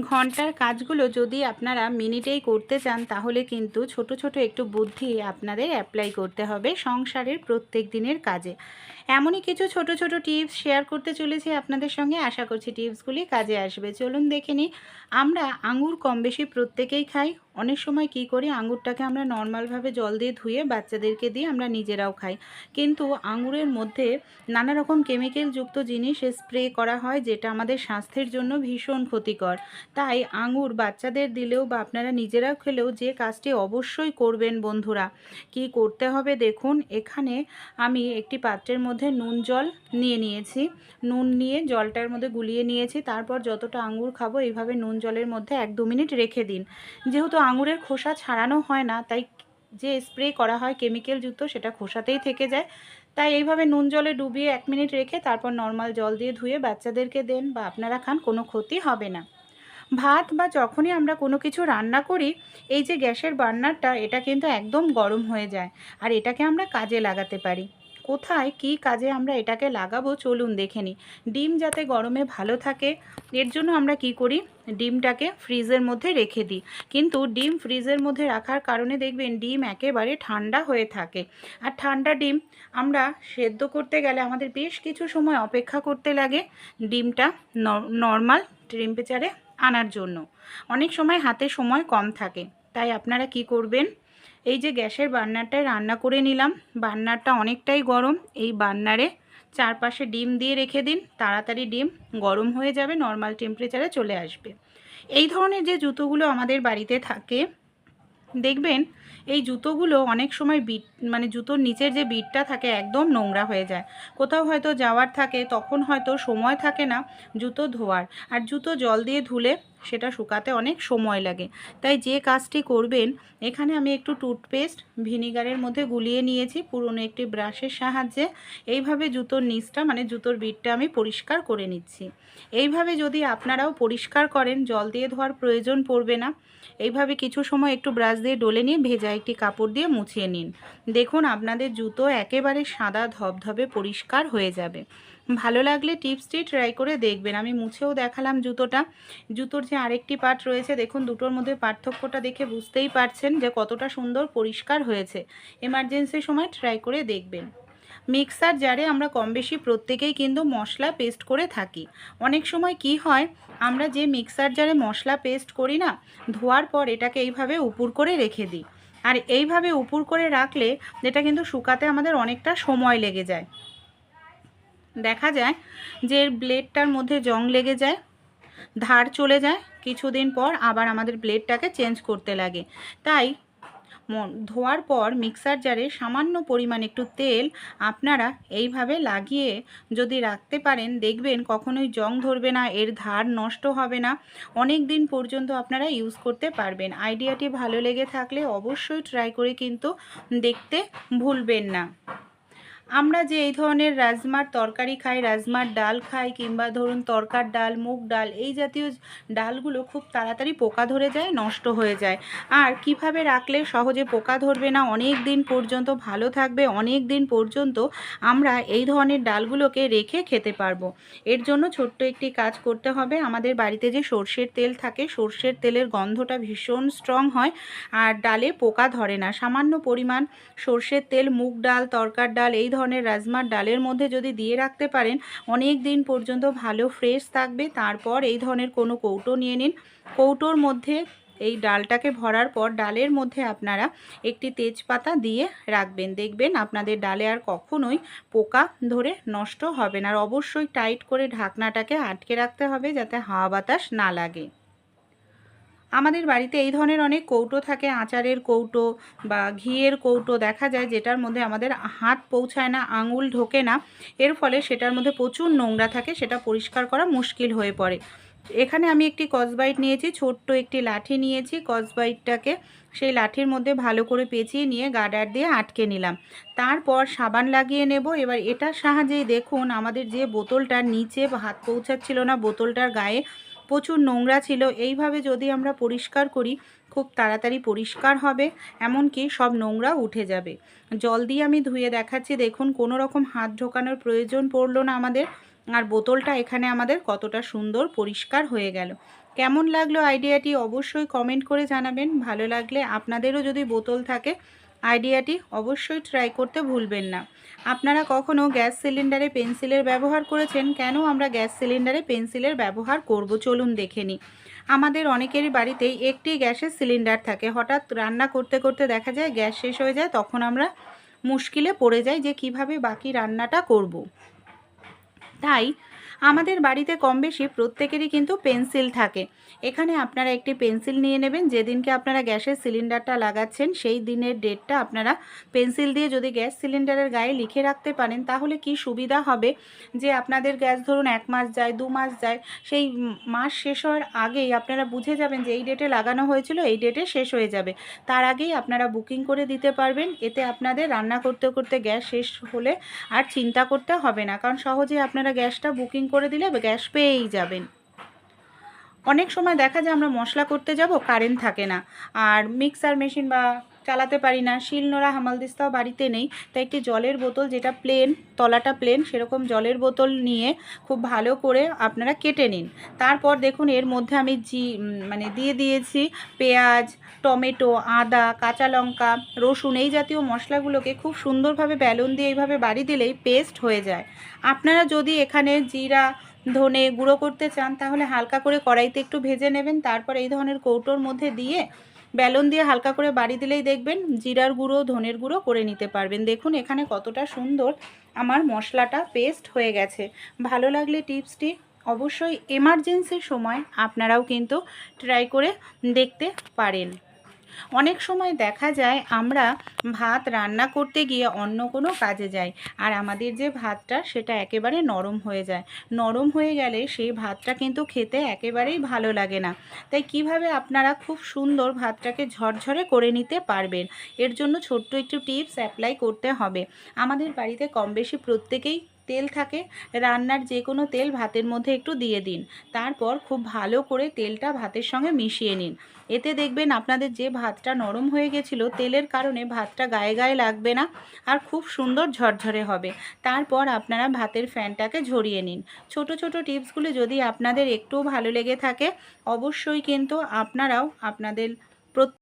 ঘন্টার কাজগুলো যদি আপনারা মিনিটেই করতে চান তাহলে কিন্তু ছোট ছোট একটু বুদ্ধি আপনাদের অ্যাপ্লাই করতে হবে সংসারের প্রত্যেক দিনের কাজে। এমনই কিছু ছোট ছোট টিপস শেয়ার করতে চলেছি আপনাদের সঙ্গে, আশা করছি টিপসগুলি কাজে আসবে। চলুন দেখে নিই। আমরা আঙুর কম বেশি প্রত্যেকেই খাই। অনেক সময় কি করি, আঙুরটাকে আমরা নর্মালভাবে জল দিয়ে ধুয়ে বাচ্চাদেরকে দিয়ে আমরা নিজেরাও খাই, কিন্তু আঙুরের মধ্যে নানা রকম কেমিক্যাল যুক্ত জিনিস স্প্রে করা হয় যেটা আমাদের স্বাস্থ্যের জন্য ভীষণ ক্ষতিকর। তাই আঙুর বাচ্চাদের দিলেও বা আপনারা নিজেরাও খেলেও যে কাজটি অবশ্যই করবেন বন্ধুরা, কি করতে হবে দেখুন। এখানে আমি একটি পাত্রের মধ্যে নুন জল নিয়ে নিয়েছি। নুন নিয়ে জলটার মধ্যে গুলিয়ে নিয়েছি। তারপর যতটা আঙুর খাবো এইভাবে নুন জলের মধ্যে 1-2 মিনিট রেখে দিন। যেহেতু আঙুরের খোসা ছাড়ানো হয় না, তাই যে স্প্রে করা হয় কেমিক্যাল যুক্ত সেটা খোসাতেই থেকে যায়। তাই এইভাবে নুন জলে ডুবিয়ে 1 মিনিট রেখে তারপর নর্মাল জল দিয়ে ধুয়ে বাচ্চাদেরকে দেন বা আপনারা খান, কোনো ক্ষতি হবে না। ভাত বা যখনই আমরা কোনো কিছু রান্না করি, এই যে গ্যাসের বার্নারটা এটা কিন্তু একদম গরম হয়ে যায়, আর এটাকে আমরা কাজে লাগাতে পারি। কোথায় কি কাজে আমরা এটাকে লাগাবো চলুন দেখে নিই। ডিম যাতে গরমে ভালো থাকে এর জন্য আমরা কি করি, ডিমটাকে ফ্রিজের মধ্যে রেখে দিই। কিন্তু ডিম ফ্রিজের মধ্যে রাখার কারণে দেখবেন ডিম একেবারে ঠান্ডা হয়ে থাকে, আর ঠান্ডা ডিম আমরা সেদ্ধ করতে গেলে আমাদের বেশ কিছু সময় অপেক্ষা করতে লাগে ডিমটা নর্মাল টেম্পারেচারে আনার জন্য। অনেক সময় হাতে সময় কম থাকে, তাই আপনারা কি করবেন, এই যে গ্যাসের বার্নারটায় রান্না করে নিলাম, বার্নারটা অনেকটাই গরম, এই বার্নারে চারপাশে ডিম দিয়ে রেখে দিন। তাড়াতাড়ি ডিম গরম হয়ে যাবে, নর্মাল টেম্পারেচারে চলে আসবে। এই ধরনের যে জুতোগুলো আমাদের বাড়িতে থাকে দেখবেন, এই জুতোগুলো অনেক সময় বিট মানে জুতোর নিচের যে বিটটা থাকে একদম নোংরা হয়ে যায়। কোথাও হয়তো যাওয়ার থাকে, তখন হয়তো সময় থাকে না জুতো ধোয়ার, আর জুতো জল দিয়ে ধুলে সেটা শুকাতে অনেক সময় লাগে। তাই যে কাজটি করবেন, এখানে আমি একটু টুথপেস্ট ভিনিগারের মধ্যে গুলিয়ে নিয়েছি পুরনো একটি ব্রাশের সাহায্যে। এইভাবে জুতোর নিচটা মানে জুতোর বিটটা আমি পরিষ্কার করে নিচ্ছি। এইভাবে যদি আপনারাও পরিষ্কার করেন, জল দিয়ে ধোয়ার প্রয়োজন পড়বে না। এইভাবে কিছু সময় একটু ব্রাশ দিয়ে ডলে নিয়ে ভেজা একটি কাপড় দিয়ে মুছিয়ে নিন। দেখুন আপনাদের জুতো একেবারে সাদা ধবধবে পরিষ্কার হয়ে যাবে। ভালো লাগলে টিপসটি ট্রাই করে দেখবেন। আমি মুছেও দেখালাম জুতোটা। জুতোর যে আরেকটি পার্ট রয়েছে দেখুন, দুটোর মধ্যে পার্থক্যটা দেখে বুঝতেই পারছেন যে কতটা সুন্দর পরিষ্কার হয়েছে। এমার্জেন্সি সময় ট্রাই করে দেখবেন। মিক্সার জারে আমরা কম বেশি প্রত্যেকেই কিন্তু মশলা পেস্ট করে থাকি। অনেক সময় কি হয়, আমরা যে মিক্সার জারে মশলা পেস্ট করি না, ধোয়ার পর এটাকে এইভাবে উপুর করে রেখে দিই। আর এইভাবে উপুর করে রাখলে এটা কিন্তু শুকাতে আমাদের অনেকটা সময় লেগে যায়। দেখা যায় যে ব্লেডটার মধ্যে জং লেগে যায়, ধার চলে যায়, কিছুদিন পর আবার আমাদের ব্লেডটাকে চেঞ্জ করতে লাগে। তাই ধোয়ার পর মিক্সার জারে সামান্য পরিমাণ একটু তেল আপনারা এইভাবে লাগিয়ে যদি রাখতে পারেন, দেখবেন কখনোই জং ধরবে না, এর ধার নষ্ট হবে না, অনেক দিন পর্যন্ত আপনারা ইউজ করতে পারবেন। আইডিয়াটি ভালো লেগে থাকলে অবশ্যই ট্রাই করে কিন্তু দেখতে ভুলবেন না। আমরা যে এই ধরনের রাজমার তরকারি খাই, রাজমার ডাল খাই, কিংবা ধরুন তরকার ডাল, মুগ ডাল, এই জাতীয় ডালগুলো খুব তাড়াতাড়ি পোকা ধরে যায়, নষ্ট হয়ে যায়। আর কিভাবে রাখলে সহজে পোকা ধরবে না, অনেক দিন পর্যন্ত ভালো থাকবে, অনেক দিন পর্যন্ত আমরা এই ধরনের ডালগুলোকে রেখে খেতে পারবো, এর জন্য ছোট্ট একটি কাজ করতে হবে। আমাদের বাড়িতে যে সর্ষের তেল থাকে, সর্ষের তেলের গন্ধটা ভীষণ স্ট্রং হয়, আর ডালে পোকা ধরে না। সামান্য পরিমাণ সর্ষের তেল মুগ ডাল, তরকার ডাল, এই ধরনের রাজমার ডালের মধ্যে যদি দিয়ে রাখতে পারেন, অনেক দিন পর্যন্ত ভালো ফ্রেশ থাকবে। তারপর এই ধরনের কোনো কৌটো নিয়ে নিন, কৌটোর মধ্যে এই ডালটাকে ভরার পর ডালের মধ্যে আপনারা একটি তেজপাতা দিয়ে রাখবেন, দেখবেন আপনাদের ডালে আর কখনোই পোকা ধরে নষ্ট হবে না। আর অবশ্যই টাইট করে ঢাকনাটাকে আটকে রাখতে হবে যাতে হাওয়া বাতাস না লাগে। আমাদের বাড়িতে এই ধরনের অনেক কৌটো থাকে, আচারের কৌটো বা ঘিয়ের কৌটো দেখা যায়, যেটার মধ্যে আমাদের হাত পৌঁছায় না, আঙুল ঢোকে না, এর ফলে সেটার মধ্যে প্রচুর নোংরা থাকে, সেটা পরিষ্কার করা মুশকিল হয়ে পড়ে। এখানে আমি একটি কসবাইট নিয়েছি, ছোট্ট একটি লাঠি নিয়েছি, কসবাইটটাকে সেই লাঠির মধ্যে ভালো করে পেঁচিয়ে নিয়ে গার্ডার দিয়ে আটকে নিলাম। তারপর সাবান লাগিয়ে নেব। এবার এটার সাহায্যেই দেখুন আমাদের যে বোতলটার নিচে হাত পৌঁছাচ্ছিল না, বোতলটার গায়ে প্রচুর নোংরা ছিল, এইভাবে যদি আমরা পরিষ্কার করি খুব তাড়াতাড়ি পরিষ্কার হবে, এমনকি সব নোংরা উঠে যাবে। জল দিয়ে আমি ধুয়ে দেখাচ্ছি, দেখুন কোনো রকম হাত ঢোকানোর প্রয়োজন পড়লো না আমাদের। আর বোতলটা এখানে আমাদের কতটা সুন্দর পরিষ্কার হয়ে গেল। কেমন লাগলো আইডিয়াটি অবশ্যই কমেন্ট করে জানাবেন। ভালো লাগলে আপনাদেরও যদি বোতল থাকে আইডিয়াটি অবশ্যই ট্রাই করতে ভুলবেন না। আপনারা কখনো গ্যাস সিলিন্ডারে পেন্সিলের ব্যবহার করেছেন? কেন আমরা গ্যাস সিলিন্ডারে পেন্সিলের ব্যবহার করব চলুন দেখে নিই। আমাদের অনেকেরই বাড়িতেই একটি গ্যাসের সিলিন্ডার থাকে। হঠাৎ রান্না করতে করতে দেখা যায় গ্যাস শেষ হয়ে যায়, তখন আমরা মুশকিলে পড়ে যাই যে কিভাবে বাকি রান্নাটা করব। তাই আমাদের বাড়িতে কম বেশি প্রত্যেকেরই কিন্তু পেন্সিল থাকে। এখানে আপনারা একটি পেন্সিল নিয়ে নেবেন। যেদিনকে আপনারা গ্যাসের সিলিন্ডারটা লাগাচ্ছেন সেই দিনের ডেটটা আপনারা পেন্সিল দিয়ে যদি গ্যাস সিলিন্ডারের গায়ে লিখে রাখতে পারেন তাহলে কি সুবিধা হবে যে আপনাদের গ্যাস ধরুন 1 মাস যায়, 2 মাস যায়, সেই মাস শেষ হওয়ার আগেই আপনারা বুঝে যাবেন যে এই ডেটে লাগানো হয়েছিল, এই ডেটে শেষ হয়ে যাবে। তার আগেই আপনারা বুকিং করে দিতে পারবেন। এতে আপনাদের রান্না করতে করতে গ্যাস শেষ হলে আর চিন্তা করতে হবে না, কারণ সহজেই আপনারা গ্যাসটা বুকিং করে দিলে গ্যাস পেয়েই যাবেন। অনেক সময় দেখা যায় আমরা মশলা করতে যাব, কারেন্ট থাকে না, আর মিক্সার মেশিন বা চালাতে পারি না, শিলনোড়া হামালদিস্তাও বাড়িতে নেই। তাই একটি জলের বোতল, যেটা প্লেন, তলাটা প্লেন, সেরকম জলের বোতল নিয়ে খুব ভালো করে আপনারা কেটে নিন। তারপর দেখুন এর মধ্যে আমি দিয়ে দিয়েছি পেঁয়াজ, টমেটো, আদা, কাঁচা লঙ্কা, রসুন, এই জাতীয় মশলাগুলোকে খুব সুন্দরভাবে বেলুন দিয়ে এইভাবে বাড়ি দিলেই পেস্ট হয়ে যায়। আপনারা যদি এখানে জিরা, ধনে গুঁড়ো করতে চান তাহলে হালকা করে কড়াইতে একটু ভেজে নেবেন। তারপর এই ধরনের কৌটোর মধ্যে দিয়ে বেলুন দিয়ে হালকা করে বাড়ি দিলেই দেখবেন জিরার গুঁড়ো, ধনের গুঁড়ো করে নিতে পারবেন। দেখুন এখানে কতটা সুন্দর আমার মশলাটা পেস্ট হয়ে গেছে। ভালো লাগলে টিপসটি অবশ্যই এমার্জেন্সির সময় আপনারাও কিন্তু ট্রাই করে দেখতে পারেন। অনেক সময় দেখা যায় আমরা ভাত রান্না করতে গিয়ে অন্য কোনো কাজে যাই, আর আমাদের যে ভাতটা সেটা একেবারে নরম হয়ে যায়। নরম হয়ে গেলে সেই ভাতটা কিন্তু খেতে একেবারেই ভালো লাগে না। তাই কিভাবে আপনারা খুব সুন্দর ভাতটাকে ঝরঝরে করে নিতে পারবেন, এর জন্য ছোট্ট একটু টিপস অ্যাপ্লাই করতে হবে। আমাদের বাড়িতে কম বেশি প্রত্যেকেই তেল থাকে। রান্নার যে কোনো তেল ভাতের মধ্যে একটু দিয়ে দিন। তারপর খুব ভালো করে তেলটা ভাতের সঙ্গে মিশিয়ে নিন। এতে দেখবেন আপনাদের যে ভাতটা নরম হয়ে গেছিলো তেলের কারণে ভাতটা গায়ে গায়ে লাগবে না, আর খুব সুন্দর ঝরঝরে হবে। তারপর আপনারা ভাতের ফ্যানটাকে ঝরিয়ে নিন। ছোট ছোট টিপসগুলি যদি আপনাদের একটু ভালো লেগে থাকে অবশ্যই কিন্তু আপনারাও আপনাদের